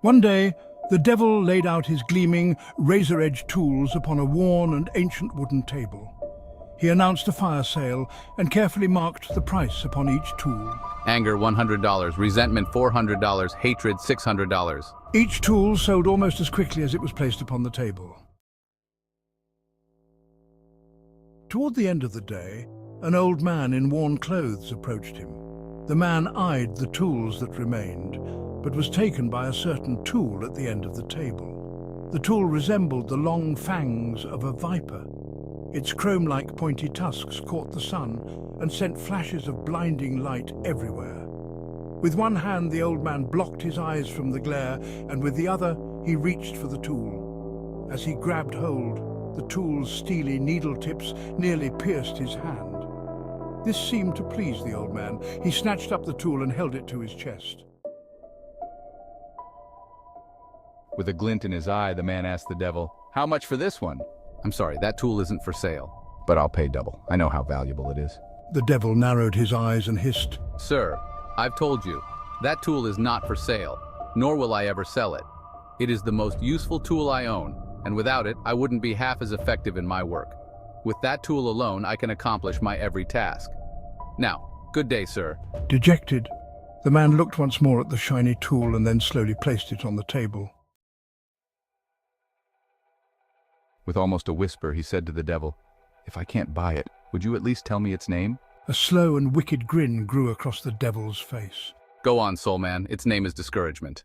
One day, the devil laid out his gleaming, razor-edged tools upon a worn and ancient wooden table. He announced a fire sale and carefully marked the price upon each tool. Anger $100, resentment $400, hatred $600. Each tool sold almost as quickly as it was placed upon the table. Toward the end of the day, an old man in worn clothes approached him. The man eyed the tools that remained, but was taken by a certain tool at the end of the table. The tool resembled the long fangs of a viper. Its chrome-like pointy tusks caught the sun and sent flashes of blinding light everywhere. With one hand, the old man blocked his eyes from the glare, and with the other, he reached for the tool. As he grabbed hold, the tool's steely needle tips nearly pierced his hand. This seemed to please the old man. He snatched up the tool and held it to his chest. With a glint in his eye, the man asked the devil, "How much for this one?" I'm sorry, that tool isn't for sale. "But I'll pay double. I know how valuable it is." The devil narrowed his eyes and hissed, Sir, I've told you, that tool is not for sale, nor will I ever sell it. It is the most useful tool I own, and without it, I wouldn't be half as effective in my work. With that tool alone, I can accomplish my every task. Now, good day, sir. Dejected, the man looked once more at the shiny tool and then slowly placed it on the table. With almost a whisper, he said to the devil, "If I can't buy it, would you at least tell me its name?" A slow and wicked grin grew across the devil's face. Go on, soul man. Its name is discouragement.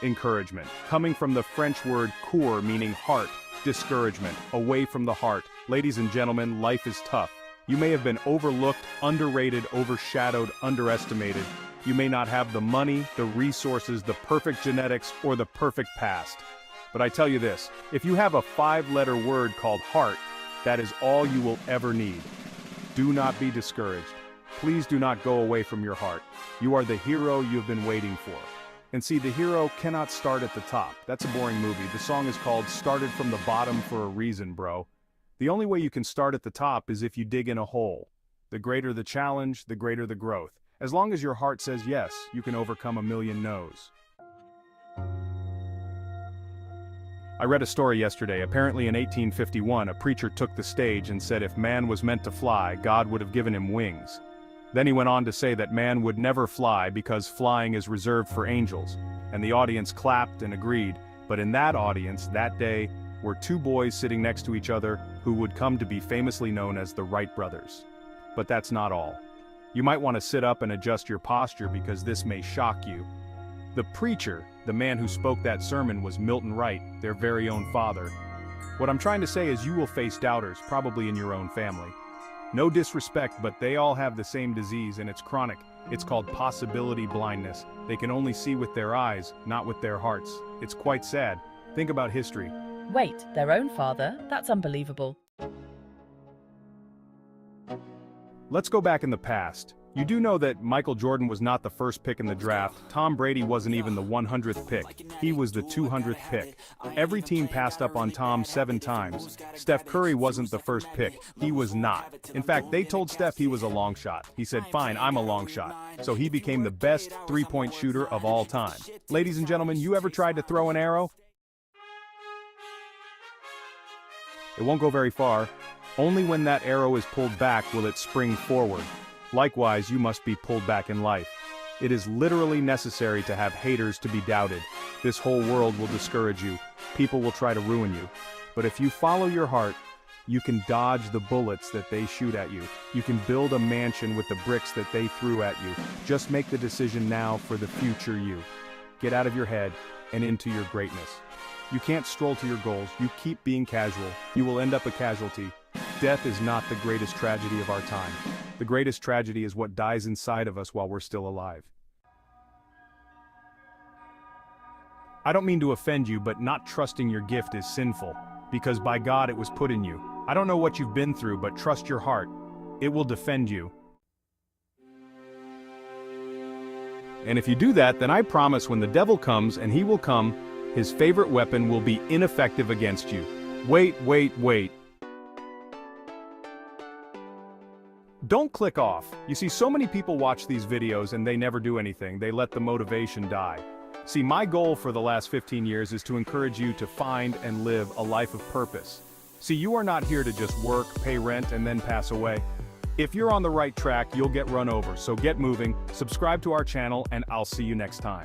Encouragement, coming from the French word coeur, meaning heart, discouragement, away from the heart. Ladies and gentlemen, life is tough. You may have been overlooked, underrated, overshadowed, underestimated. You may not have the money, the resources, the perfect genetics, or the perfect past. But I tell you this, if you have a 5-letter word called heart, that is all you will ever need. Do not be discouraged. Please do not go away from your heart. You are the hero you've been waiting for. And see, the hero cannot start at the top. That's a boring movie. The song is called Started from the Bottom for a reason, bro. The only way you can start at the top is if you dig in a hole. The greater the challenge, the greater the growth. As long as your heart says yes, you can overcome a million no's. I read a story yesterday. Apparently in 1851, a preacher took the stage and said if man was meant to fly, God would have given him wings. Then he went on to say that man would never fly because flying is reserved for angels. And the audience clapped and agreed. But in that audience, that day, were 2 boys sitting next to each other who would come to be famously known as the Wright brothers. But that's not all. You might want to sit up and adjust your posture because this may shock you. The preacher, the man who spoke that sermon, was Milton Wright, their very own father. What I'm trying to say is you will face doubters, probably in your own family. No disrespect, but they all have the same disease and it's chronic. It's called possibility blindness. They can only see with their eyes, not with their hearts. It's quite sad. Think about history. Wait, their own father? That's unbelievable. Let's go back in the past. You do know that Michael Jordan was not the first pick in the draft. Tom Brady wasn't even the 100th pick. He was the 200th pick. Every team passed up on Tom 7 times. Steph Curry wasn't the first pick. He was not. In fact, they told Steph he was a long shot. He said, "Fine, I'm a long shot." So he became the best 3-point shooter of all time. Ladies and gentlemen, you ever tried to throw an arrow? It won't go very far. Only when that arrow is pulled back will it spring forward. Likewise, you must be pulled back in life. It is literally necessary to have haters to be doubted. This whole world will discourage you. People will try to ruin you. But if you follow your heart, you can dodge the bullets that they shoot at you. You can build a mansion with the bricks that they threw at you. Just make the decision now for the future you. Get out of your head and into your greatness. You can't stroll to your goals. You keep being casual. You will end up a casualty. Death is not the greatest tragedy of our time. The greatest tragedy is what dies inside of us while we're still alive. I don't mean to offend you, but not trusting your gift is sinful, because by God it was put in you. I don't know what you've been through, but trust your heart. It will defend you. And if you do that, then I promise when the devil comes, and he will come, his favorite weapon will be ineffective against you. Wait. Don't click off. You see, so many people watch these videos and they never do anything. They let the motivation die. See, my goal for the last 15 years is to encourage you to find and live a life of purpose. See, you are not here to just work, pay rent, and then pass away. If you're on the right track, you'll get run over, so get moving, subscribe to our channel, and I'll see you next time.